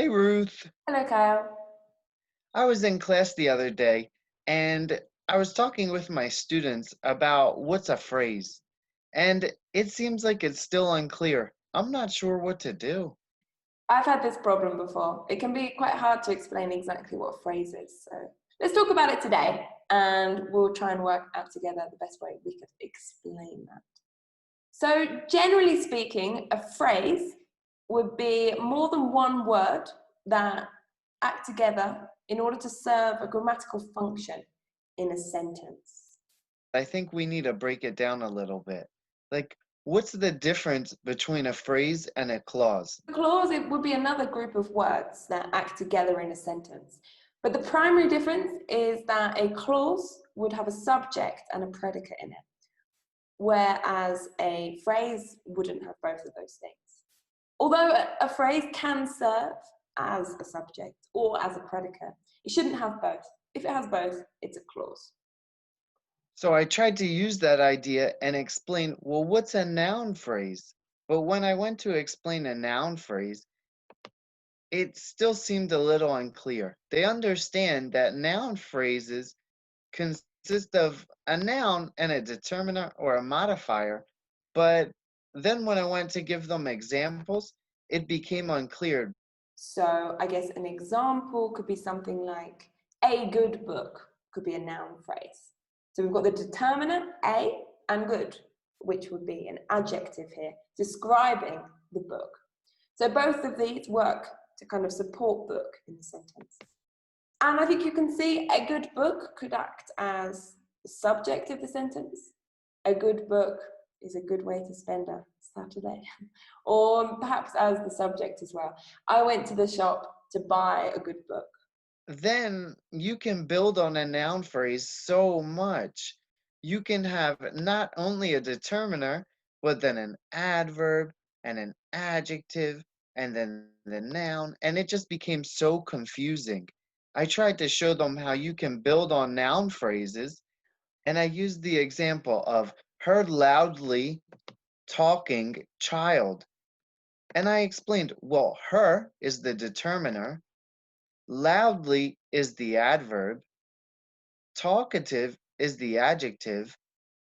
Hey Ruth, Hello, Kyle. I was in class the other day and I was talking with my students about what's a phrase, and it seems like it's still unclear. I'm not sure what to do. I've had this problem before. It can be quite hard to explain exactly what a phrase is. So let's talk about it today and we'll try and work out together the best way we could explain that. So, generally speaking, a phrase would be more than one word that act together in order to serve a grammatical function in a sentence. I think we need to break it down a little bit. Like, what's the difference between a phrase and a clause? A clause, it would be another group of words that act together in a sentence. But the primary difference is that a clause would have a subject and a predicate in it, whereas a phrase wouldn't have both of those things. Although a phrase can serve as a subject or as a predicate, it shouldn't have both. If it has both, it's a clause. So I tried to use that idea and explain, well, what's a noun phrase? But when I went to explain a noun phrase, it still seemed a little unclear. They understand that noun phrases consist of a noun and a determiner or a modifier, but then when I went to give them examples, it became unclear. So I guess an example could be something like a good book could be a noun phrase. So we've got the determiner a and good, which would be an adjective here describing the book. So both of these work to kind of support book in the sentence. And I think you can see a good book could act as the subject of the sentence. A good book is a good way to spend a Saturday, or perhaps as the subject as well. I went to the shop to buy a good book. Then you can build on a noun phrase so much. You can have not only a determiner, but then an adverb and an adjective and then the noun, and it just became so confusing. I tried to show them how you can build on noun phrases, and I used the example of her loudly talking child. And I explained, well, her is the determiner, loudly is the adverb, talkative is the adjective,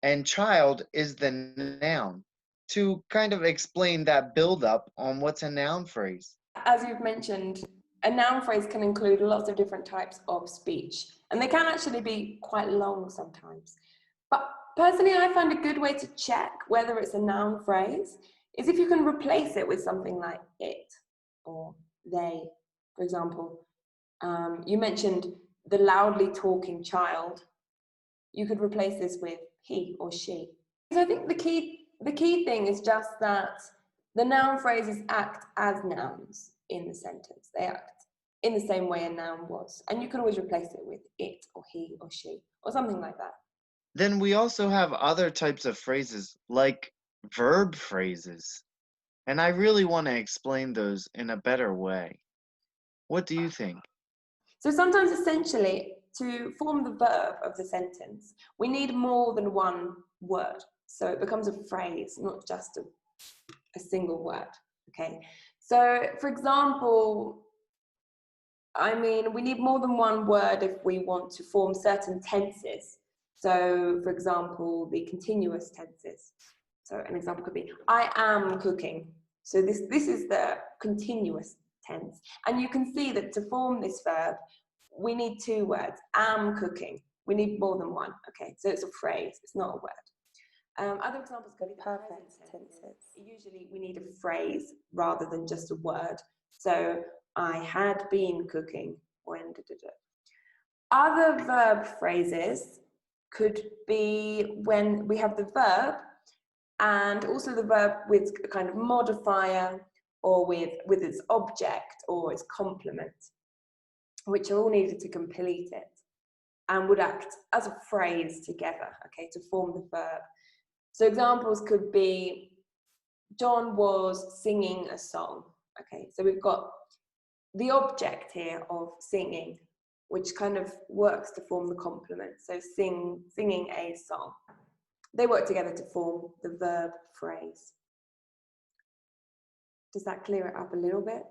and child is the noun, to kind of explain that buildup on what's a noun phrase. As you've mentioned, a noun phrase can include lots of different types of speech, and they can actually be quite long sometimes. But personally, I find a good way to check whether it's a noun phrase is if you can replace it with something like it or they. For example, you mentioned the loudly talking child. You could replace this with he or she. So I think the key thing is just that the noun phrases act as nouns in the sentence. They act in the same way a noun was. And you can always replace it with it or he or she or something like that. Then we also have other types of phrases, like verb phrases. And I really want to explain those in a better way. What do you think? So sometimes essentially to form the verb of the sentence, we need more than one word. So it becomes a phrase, not just a single word. Okay. So for example, we need more than one word if we want to form certain tenses. So for example, the continuous tenses. So an example could be, I am cooking. So this is the continuous tense. And you can see that to form this verb, we need two words, am cooking. We need more than one, okay? So it's a phrase, it's not a word. Other examples could be perfect tenses. Usually we need a phrase rather than just a word. So I had been cooking when. Other verb phrases could be when we have the verb and also the verb with a kind of modifier or with its object or its complement, which are all needed to complete it and would act as a phrase together, okay, to form the verb. So examples could be John was singing a song. Okay, so we've got the object here of singing, which kind of works to form the complement. So singing a song. They work together to form the verb phrase. Does that clear it up a little bit?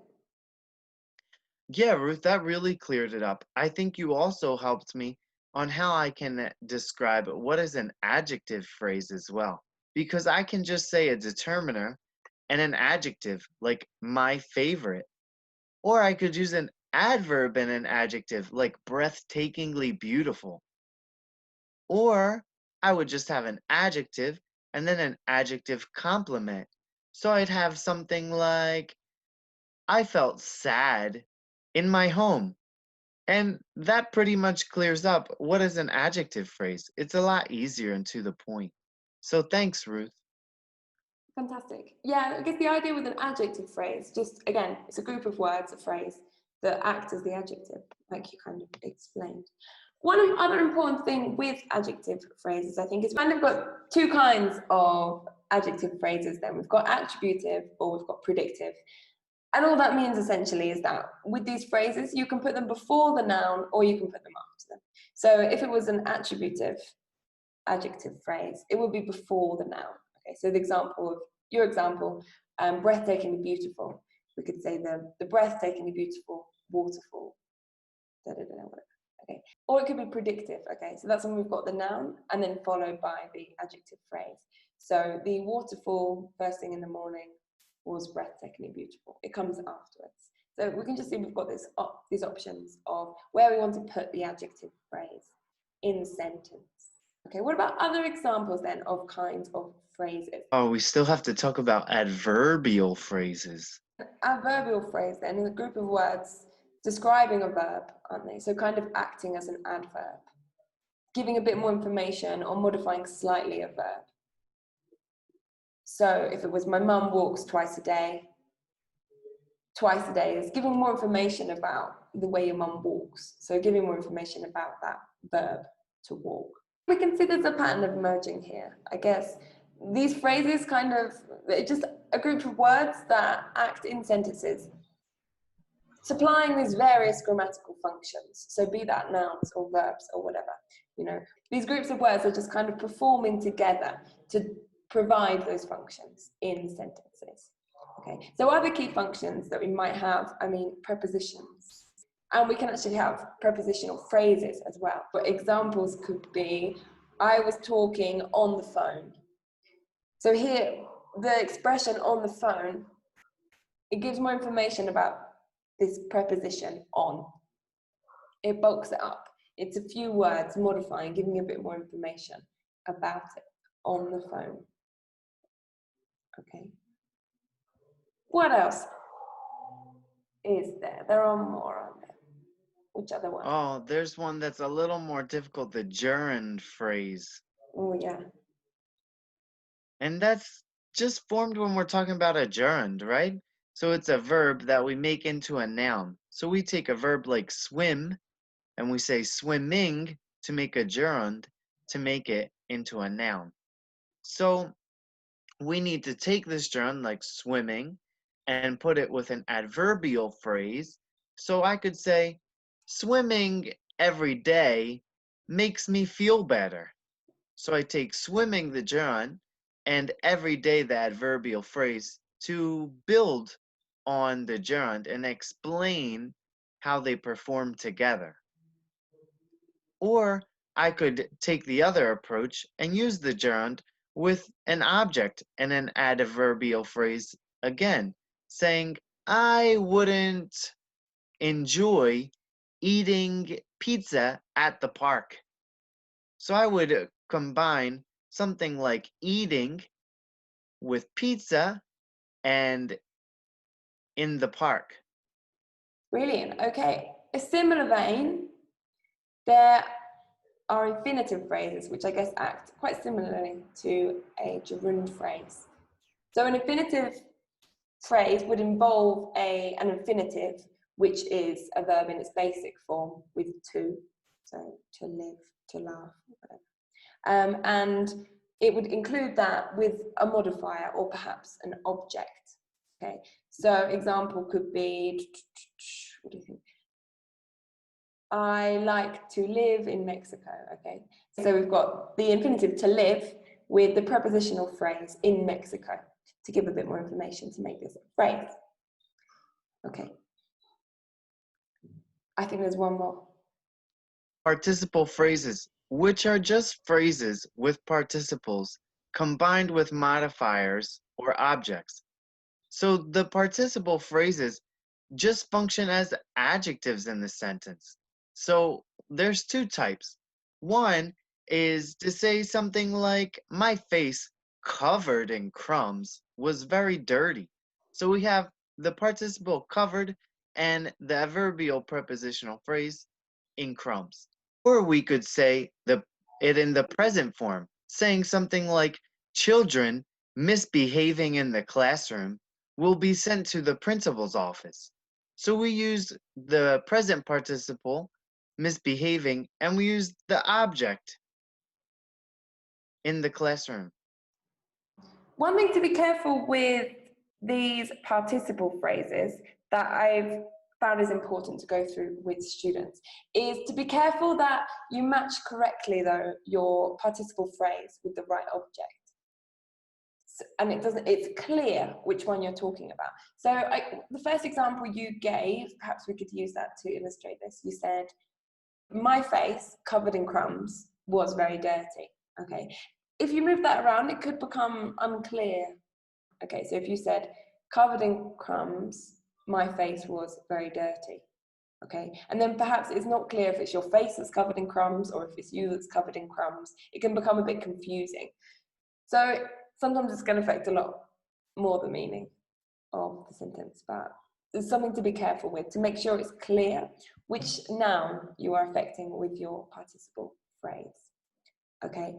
Yeah, Ruth, that really cleared it up. I think you also helped me on how I can describe what is an adjective phrase as well. Because I can just say a determiner and an adjective, like my favorite. Or I could use an adverb and an adjective, like breathtakingly beautiful. Or I would just have an adjective and then an adjective complement. So I'd have something like, I felt sad in my home. And that pretty much clears up what is an adjective phrase. It's a lot easier and to the point. So thanks, Ruth. Fantastic. Yeah, I guess the idea with an adjective phrase, just again, it's a group of words, a phrase, that act as the adjective, like you kind of explained. One other important thing with adjective phrases, I think, is we've kind of got two kinds of adjective phrases then. We've got attributive or we've got predictive. And all that means essentially is that with these phrases, you can put them before the noun or you can put them after them. So if it was an attributive adjective phrase, it would be before the noun. Okay, so the example of your example, breathtakingly beautiful. We could say the breathtakingly beautiful waterfall. Da, da, da, whatever. Okay, or it could be predictive. Okay, so that's when we've got the noun and then followed by the adjective phrase. So the waterfall first thing in the morning was breathtakingly beautiful. It comes afterwards. So we can just see we've got these options of where we want to put the adjective phrase in the sentence. Okay, what about other examples then of kinds of phrases? Oh, we still have to talk about adverbial phrases. Adverbial phrase then is a group of words describing a verb, aren't they? So kind of acting as an adverb, giving a bit more information or modifying slightly a verb. So if it was my mum walks twice a day is giving more information about the way your mum walks. So giving more information about that verb to walk. We can see there's a pattern of emerging here. I guess these phrases kind of, it's just a group of words that act in sentences, supplying these various grammatical functions. So be that nouns or verbs or whatever, you know, these groups of words are just kind of performing together to provide those functions in sentences. Okay, so other key functions that we might have, I mean, prepositions. And we can actually have prepositional phrases as well. But examples could be, I was talking on the phone. So here, the expression on the phone, it gives more information about this preposition on. It bulks it up. It's a few words modifying, giving a bit more information about it on the phone. Okay. What else is there? There are more, aren't there? Which other one? Oh, there's one that's a little more difficult, the gerund phrase. Oh, yeah. And that's just formed when we're talking about a gerund, right? So it's a verb that we make into a noun. So we take a verb like swim and we say swimming to make a gerund to make it into a noun. So we need to take this gerund like swimming and put it with an adverbial phrase. So I could say, swimming every day makes me feel better. So I take swimming, the gerund, and every day, the adverbial phrase, to build on the gerund and explain how they perform together. Or I could take the other approach and use the gerund with an object and an adverbial phrase again, saying, I wouldn't enjoy eating pizza at the park. So I would combine something like eating with pizza and in the park. Brilliant. Okay. A similar vein, there are infinitive phrases, which I guess act quite similarly to a gerund phrase. So an infinitive phrase would involve an infinitive, which is a verb in its basic form with to, so to live, to laugh, whatever. And it would include that with a modifier or perhaps an object. Okay, so example could be, what do you think? I like to live in Mexico. Okay, so we've got the infinitive to live with the prepositional phrase in Mexico to give a bit more information to make this a phrase. Okay. I think there's one more. Participle phrases, which are just phrases with participles combined with modifiers or objects. So the participle phrases just function as adjectives in the sentence. So there's two types. One is to say something like, my face covered in crumbs was very dirty. So we have the participle covered and the adverbial prepositional phrase in crumbs. Or we could say it in the present form, saying something like, children misbehaving in the classroom will be sent to the principal's office. So we use the present participle, misbehaving, and we use the object in the classroom. One thing to be careful with these participle phrases that I've found is important to go through with students is to be careful that you match correctly, though, your participle phrase with the right object. And it's clear which one you're talking about. So the first example you gave, perhaps we could use that to illustrate this. You said, my face covered in crumbs was very dirty. Okay. If you move that around, it could become unclear. Okay, so if you said, covered in crumbs, my face was very dirty. Okay, and then perhaps it's not clear if it's your face that's covered in crumbs or if it's you that's covered in crumbs. It can become a bit confusing. So sometimes it's going to affect a lot more the meaning of the sentence, but there's something to be careful with to make sure it's clear which noun you are affecting with your participle phrase. Okay.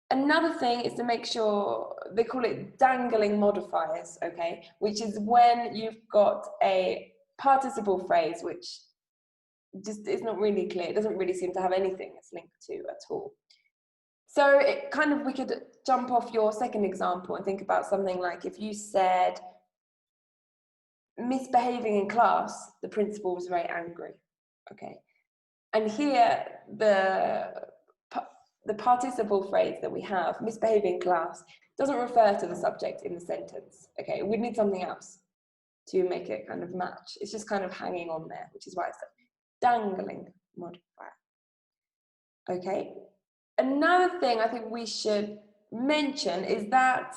Another thing is to make sure, they call it dangling modifiers, okay, which is when you've got a participle phrase which just is not really clear. It doesn't really seem to have anything it's linked to at all. So it kind of, we could jump off your second example and think about something like if you said, misbehaving in class, the principal was very angry, okay. And here, the participle phrase that we have, misbehaving in class, doesn't refer to the subject in the sentence, okay? We need something else to make it kind of match. It's just kind of hanging on there, which is why it's a dangling modifier, okay? Another thing I think we should mention is that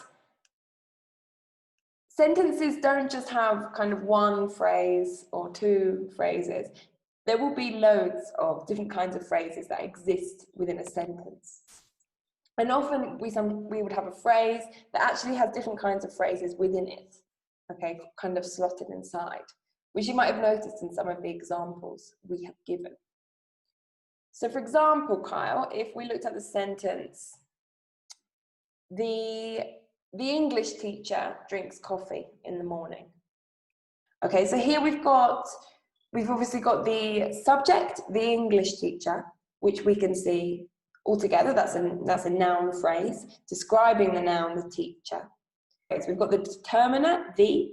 sentences don't just have kind of one phrase or two phrases. There will be loads of different kinds of phrases that exist within a sentence. And often we would have a phrase that actually has different kinds of phrases within it, okay, kind of slotted inside, which you might have noticed in some of the examples we have given. So for example, Kyle, if we looked at the sentence, the English teacher drinks coffee in the morning. Okay, so here we've obviously got the subject, the English teacher, which we can see altogether. That's a noun phrase describing the noun, the teacher. Okay, so we've got the determiner, the,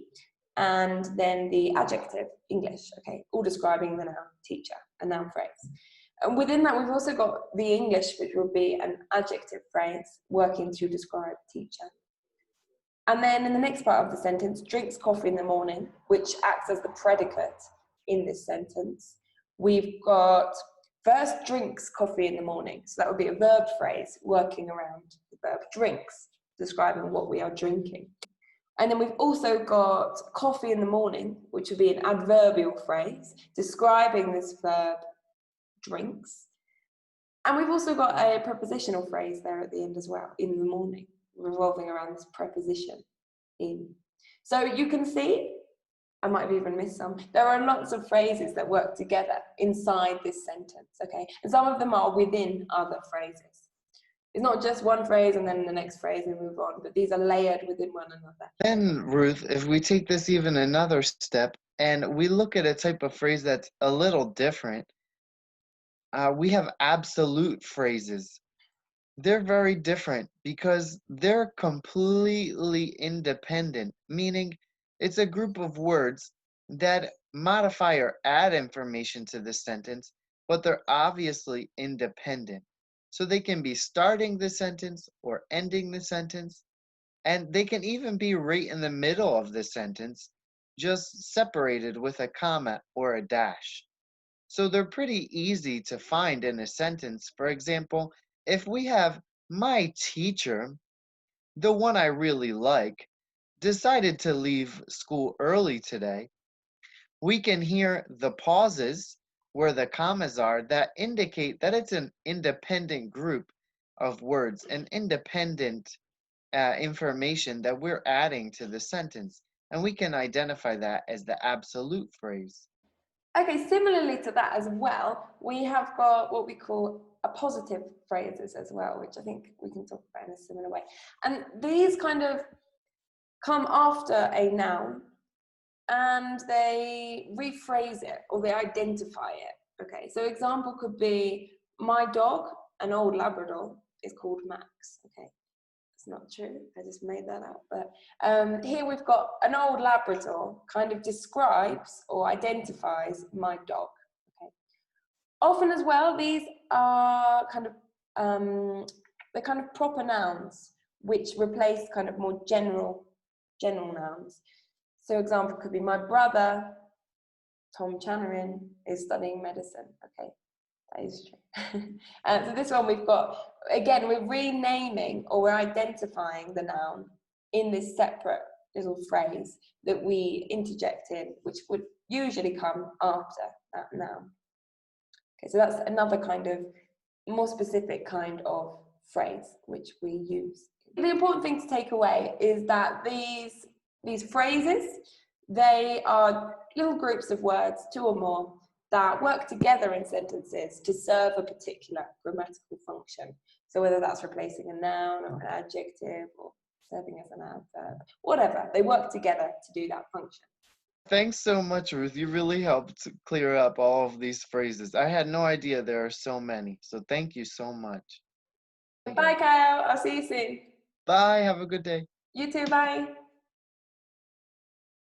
and then the adjective, English. Okay, all describing the noun, teacher, a noun phrase. And within that, we've also got the English, which will be an adjective phrase working to describe teacher. And then in the next part of the sentence, drinks coffee in the morning, which acts as the predicate in this sentence. We've got first drinks coffee in the morning. So that would be a verb phrase working around the verb drinks, describing what we are drinking. And then we've also got coffee in the morning, which would be an adverbial phrase describing this verb drinks. And we've also got a prepositional phrase there at the end as well, in the morning, revolving around this preposition in. So you can see, I might have even missed some, there are lots of phrases that work together inside this sentence, okay? And some of them are within other phrases. It's not just one phrase and then the next phrase and move on, but these are layered within one another. Then, Ruth, if we take this even another step and we look at a type of phrase that's a little different, we have absolute phrases. They're very different because they're completely independent, meaning it's a group of words that modify or add information to the sentence, but they're obviously independent. So they can be starting the sentence or ending the sentence, and they can even be right in the middle of the sentence, just separated with a comma or a dash. So they're pretty easy to find in a sentence. For example, if we have my teacher, the one I really like, decided to leave school early today, we can hear the pauses where the commas are that indicate that it's an independent group of words, an independent information that we're adding to the sentence. And we can identify that as the absolute phrase. Okay, similarly to that as well, we have got what we call appositive phrases as well, which I think we can talk about in a similar way. And these kind of come after a noun and they rephrase it or they identify it. Okay, so example could be my dog, an old Labrador, is called Max. Okay, it's not true. I just made that up. But here we've got an old Labrador kind of describes or identifies my dog. Okay. Often as well, these are kind of they're kind of proper nouns which replace kind of more general nouns. So example could be my brother, Tom Channerin, is studying medicine. Okay, that is true. So this one we've got, again, we're renaming or we're identifying the noun in this separate little phrase that we interject in, which would usually come after that noun. Okay, so that's another kind of more specific kind of phrase which we use. The important thing to take away is that these phrases, they are little groups of words, two or more, that work together in sentences to serve a particular grammatical function. So whether that's replacing a noun or an adjective or serving as an adverb, whatever, they work together to do that function. Thanks so much, Ruth. You really helped clear up all of these phrases. I had no idea there are so many. So thank you so much. Bye, Kyle. I'll see you soon. Bye. Have a good day. You too. Bye.